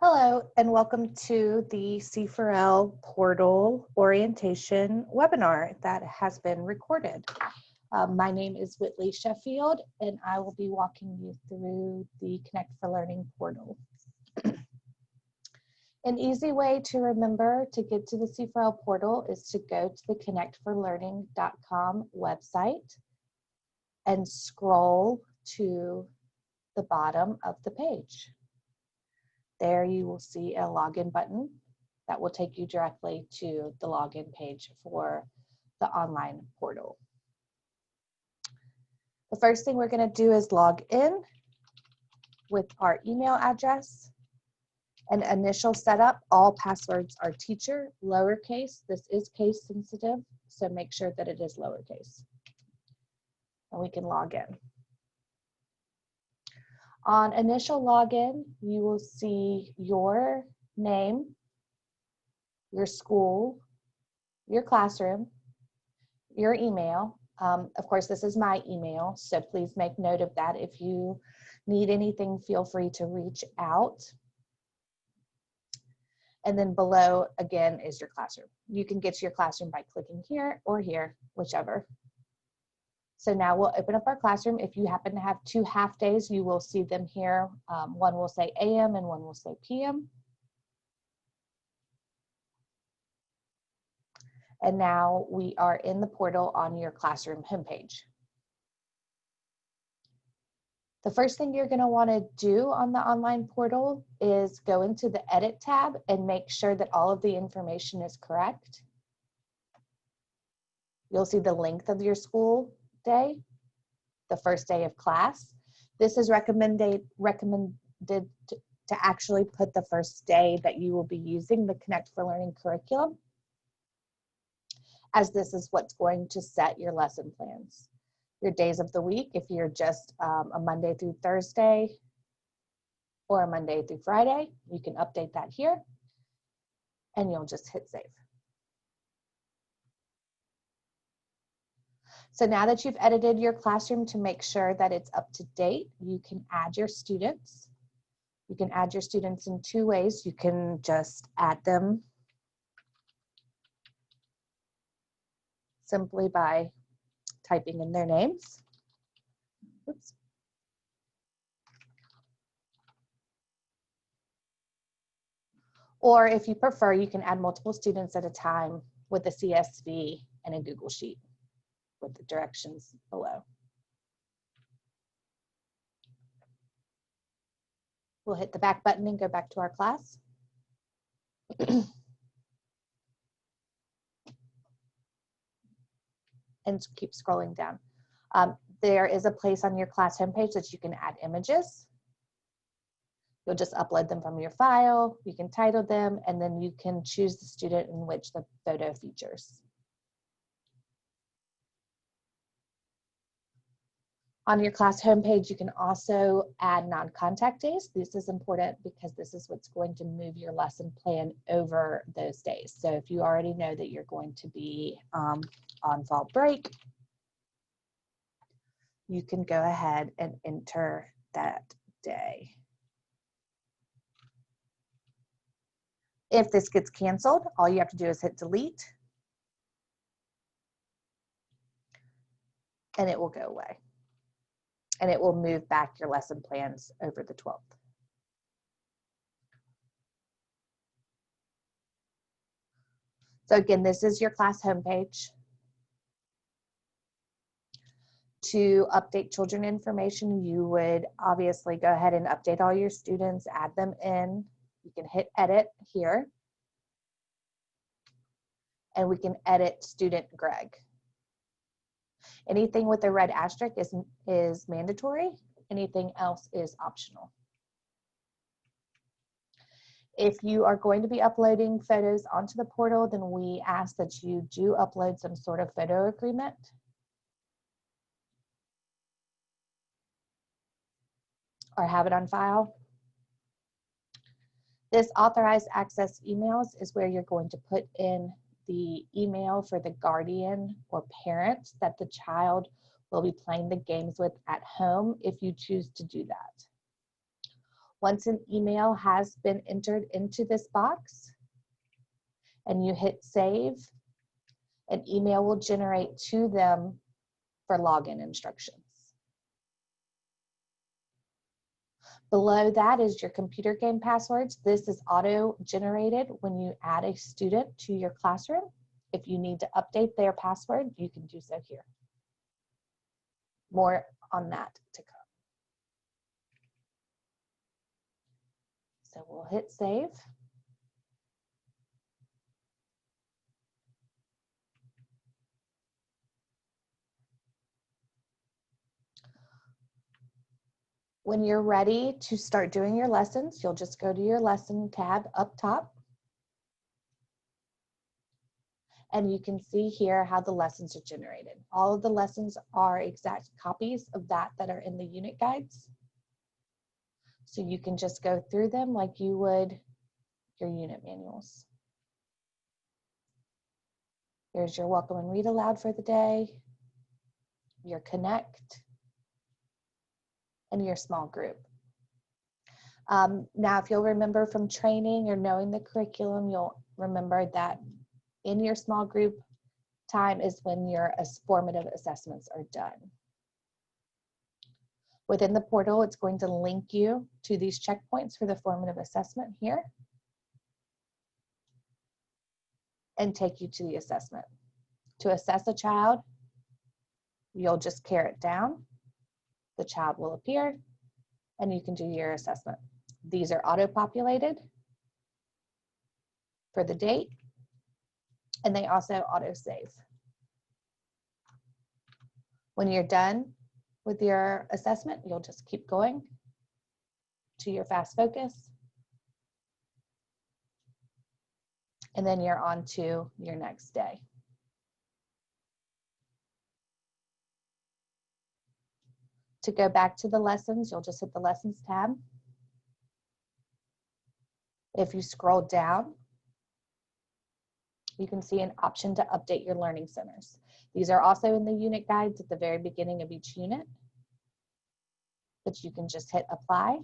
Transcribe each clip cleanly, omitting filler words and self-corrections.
Hello, and welcome to the C4L portal orientation webinar that has been recorded. My name is Whitley Sheffield, and I will be walking you through the Connect for Learning portal. An easy way to remember to get to the C4L portal is to go to the connectforlearning.com website and scroll to the bottom of the page. There you will see a login button that will take you directly to the login page for the online portal. The first thing we're going to do is log in with our email address. An initial setup, all passwords are teacher, lowercase. This is case sensitive, so make sure that it is lowercase. And we can log in. On initial login, you will see your name, your school, your classroom, your email. Of course, this is my email, so please make note of that. If you need anything, feel free to reach out. And then below, again, is your classroom. You can get to your classroom by clicking here or here, whichever. So now we'll open up our classroom. If you happen to have two half days, you will see them here. One will say AM and one will say PM. And now we are in the portal on your classroom homepage. The first thing you're going to want to do on the online portal is go into the Edit tab and make sure that all of the information is correct. You'll see the length of your school day, the first day of class. This is recommended to actually put the first day that you will be using the Connect for Learning curriculum, as this is what's going to set your lesson plans. Your days of the week, if you're just a Monday through Thursday or a Monday through Friday, you can update that here and you'll just hit save. So now that you've edited your classroom to make sure that it's up to date, you can add your students. You can add your students in two ways. You can just add them simply by typing in their names. Oops. Or if you prefer, you can add multiple students at a time with a CSV and a Google Sheet with the directions below. We'll hit the back button and go back to our class. And keep scrolling down. There is a place on your class homepage that you can add images. You'll just upload them from your file, you can title them, and then you can choose the student in which the photo features. On your class homepage, you can also add non-contact days. This is important because this is what's going to move your lesson plan over those days. So if you already know that you're going to be on fall break, you can go ahead and enter that day. If this gets canceled, all you have to do is hit delete and it will go away. And it will move back your lesson plans over the 12th. So again, this is your class homepage. To update children information, you would obviously go ahead and update all your students, add them in. You can hit edit here. And we can edit student Greg. Anything with a red asterisk is mandatory. Anything else is optional. If you are going to be uploading photos onto the portal, then we ask that you do upload some sort of photo agreement. Or have it on file. This authorized access emails is where you're going to put in the email for the guardian or parent that the child will be playing the games with at home if you choose to do that. Once an email has been entered into this box and you hit save, an email will generate to them for login instructions. Below that is your computer game passwords. This is auto-generated when you add a student to your classroom. If you need to update their password, you can do so here. More on that to come. So we'll hit save. When you're ready to start doing your lessons, you'll just go to your lesson tab up top. And you can see here how the lessons are generated. All of the lessons are exact copies of that are in the unit guides. So you can just go through them like you would your unit manuals. Here's your welcome and read aloud for the day, your connect, and your small group. Now, if you'll remember from training or knowing the curriculum, you'll remember that in your small group time is when your formative assessments are done. Within the portal, it's going to link you to these checkpoints for the formative assessment here and take you to the assessment. To assess a child, you'll just caret down. The child will appear and you can do your assessment. These are auto-populated for the date, and they also auto-save. When you're done with your assessment, you'll just keep going to your fast focus, and then you're on to your next day. To go back to the lessons, you'll just hit the lessons tab. If you scroll down, you can see an option to update your learning centers. These are also in the unit guides at the very beginning of each unit, but you can just hit apply.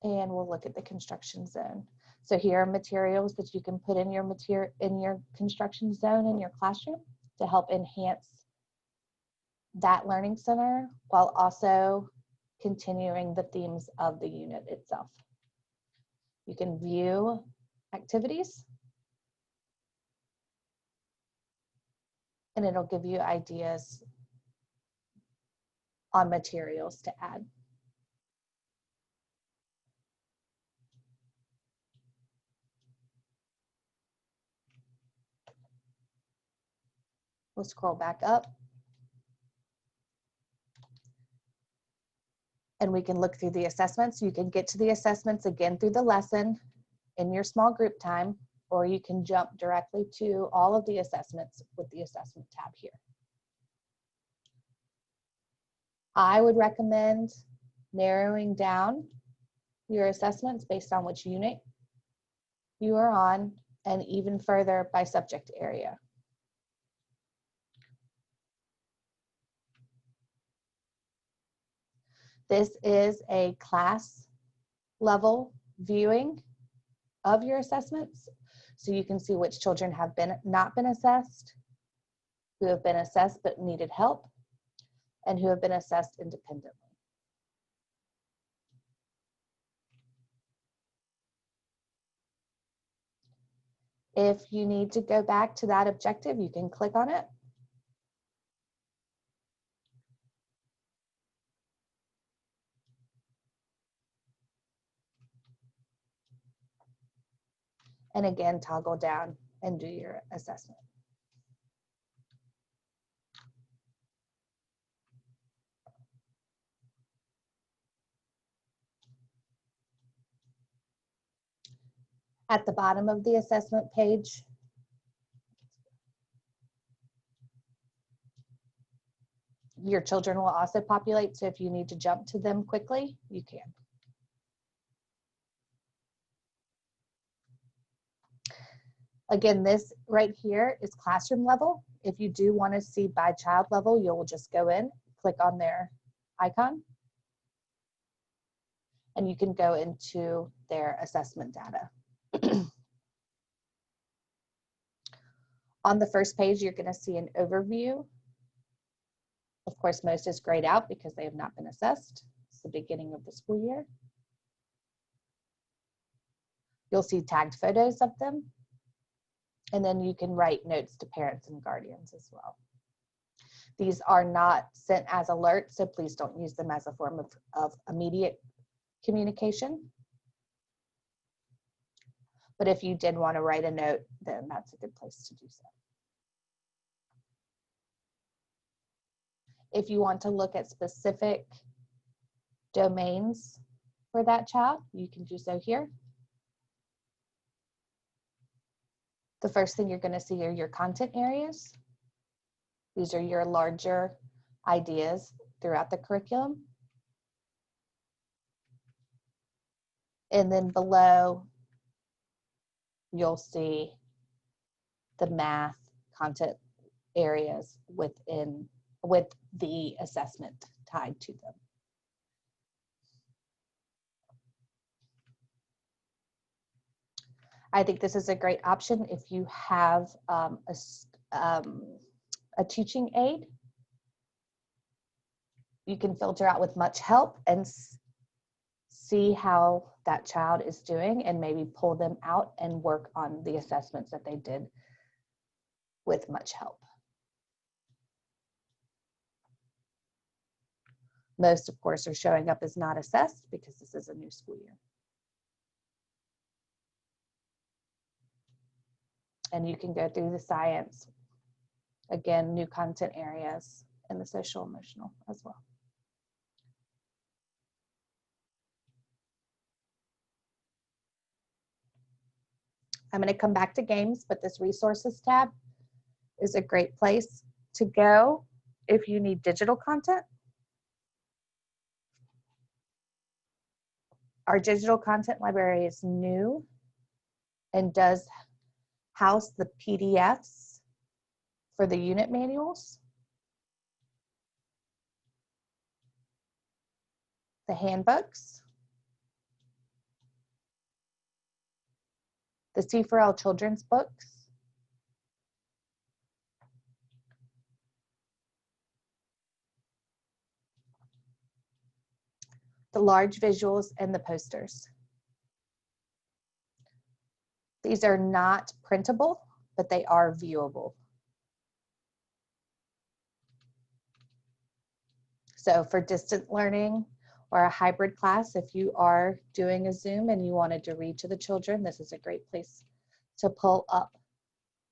And we'll look at the construction zone. So here are materials that you can put in your construction zone in your classroom to help enhance that learning center while also continuing the themes of the unit itself. You can view activities, and it'll give you ideas on materials to add. We'll scroll back up. And we can look through the assessments. You can get to the assessments again through the lesson in your small group time, or you can jump directly to all of the assessments with the assessment tab here. I would recommend narrowing down your assessments based on which unit you are on, and even further by subject area. This is a class level viewing of your assessments. So you can see which children have not been assessed, who have been assessed but needed help, and who have been assessed independently. If you need to go back to that objective, you can click on it. And again, toggle down and do your assessment. At the bottom of the assessment page, your children will also populate, so if you need to jump to them quickly, you can. Again, this right here is classroom level. If you do want to see by child level, you'll just go in, click on their icon, and you can go into their assessment data. On the first page, you're going to see an overview. Of course, most is grayed out because they have not been assessed. It's the beginning of the school year. You'll see tagged photos of them. And then you can write notes to parents and guardians as well. These are not sent as alerts, so please don't use them as a form of immediate communication. But if you did want to write a note, then that's a good place to do so. If you want to look at specific domains for that child, you can do so here. The first thing you're going to see are your content areas. These are your larger ideas throughout the curriculum. And then below, you'll see the math content areas with the assessment tied to them. I think this is a great option if you have a teaching aid. You can filter out with much help and see how that child is doing and maybe pull them out and work on the assessments that they did with much help. Most, of course, are showing up as not assessed because this is a new school year. And you can go through the science, again, new content areas, and the social emotional as well. I'm going to come back to games, but this resources tab is a great place to go if you need digital content. Our digital content library is new and does house the PDFs for the unit manuals, the handbooks, the C4L children's books, the large visuals, and the posters. These are not printable, but they are viewable. So for distant learning or a hybrid class, if you are doing a Zoom and you wanted to read to the children, this is a great place to pull up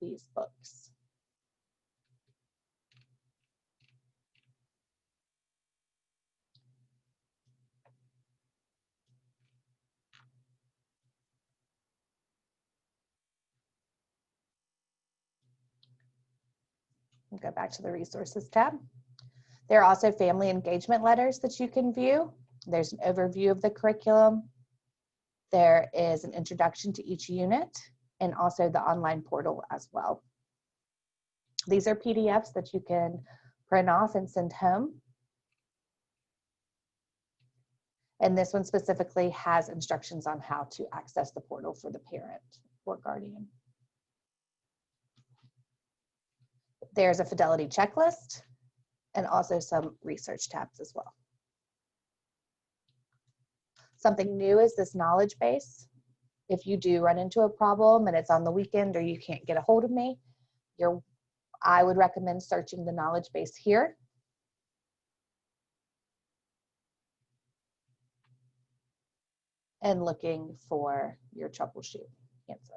these books. We'll go back to the resources tab. There are also family engagement letters that you can view. There's an overview of the curriculum. There is an introduction to each unit and also the online portal as well. These are PDFs that you can print off and send home. And this one specifically has instructions on how to access the portal for the parent or guardian. There's a fidelity checklist and also some research tabs as well. Something new is this knowledge base. If you do run into a problem and it's on the weekend or you can't get a hold of me, I would recommend searching the knowledge base here. And looking for your troubleshoot answer.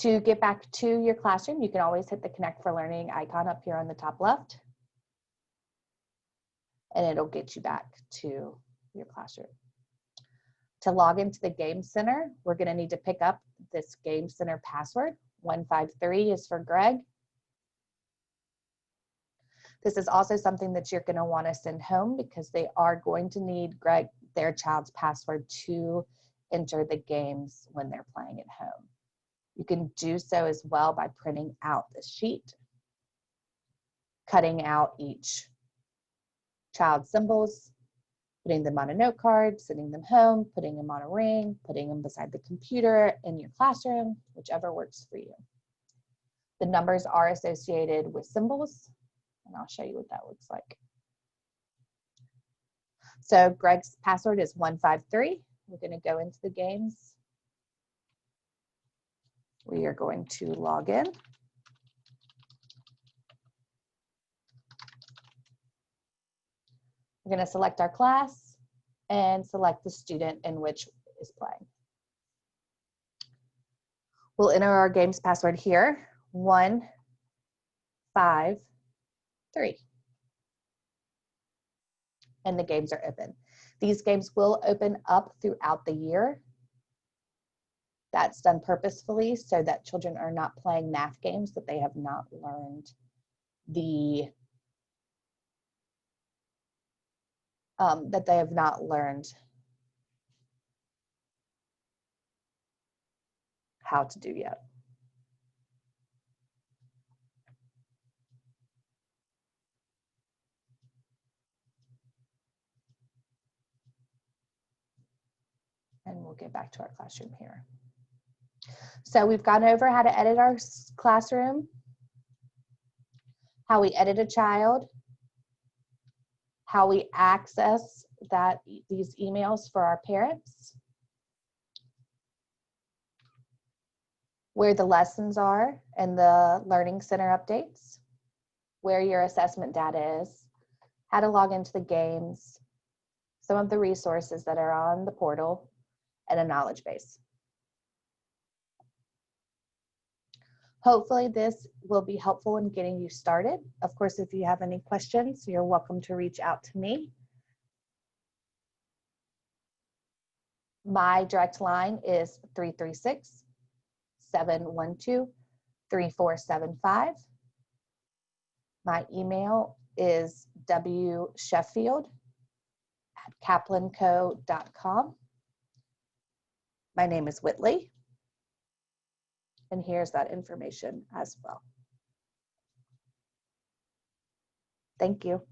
To get back to your classroom, you can always hit the Connect for Learning icon up here on the top left, and it'll get you back to your classroom. To log into the Game Center, we're going to need to pick up this Game Center password. 153 is for Greg. This is also something that you're going to want to send home because they are going to need their child's password to enter the games when they're playing at home. You can do so as well by printing out the sheet cutting out each child's symbols, putting them on a note card, sending them home, putting them on a ring, putting them beside the computer in your classroom, whichever works for you. The numbers are associated with symbols, and I'll show you what that looks like. So Greg's password is 153. We're going to go into the games. We are going to log in. We're going to select our class and select the student in which is playing. We'll enter our games password here, 153. And the games are open. These games will open up throughout the year. That's done purposefully so that children are not playing math games that they have not learned how to do yet. And we'll get back to our classroom here. So we've gone over how to edit our classroom, how we edit a child, how we access these emails for our parents, where the lessons are and the Learning Center updates, where your assessment data is, how to log into the games, some of the resources that are on the portal, and a knowledge base. Hopefully this will be helpful in getting you started. Of course, if you have any questions, you're welcome to reach out to me. My direct line is 336-712-3475. My email is wsheffield@kaplanco.com. My name is Whitley, and here's that information as well. Thank you.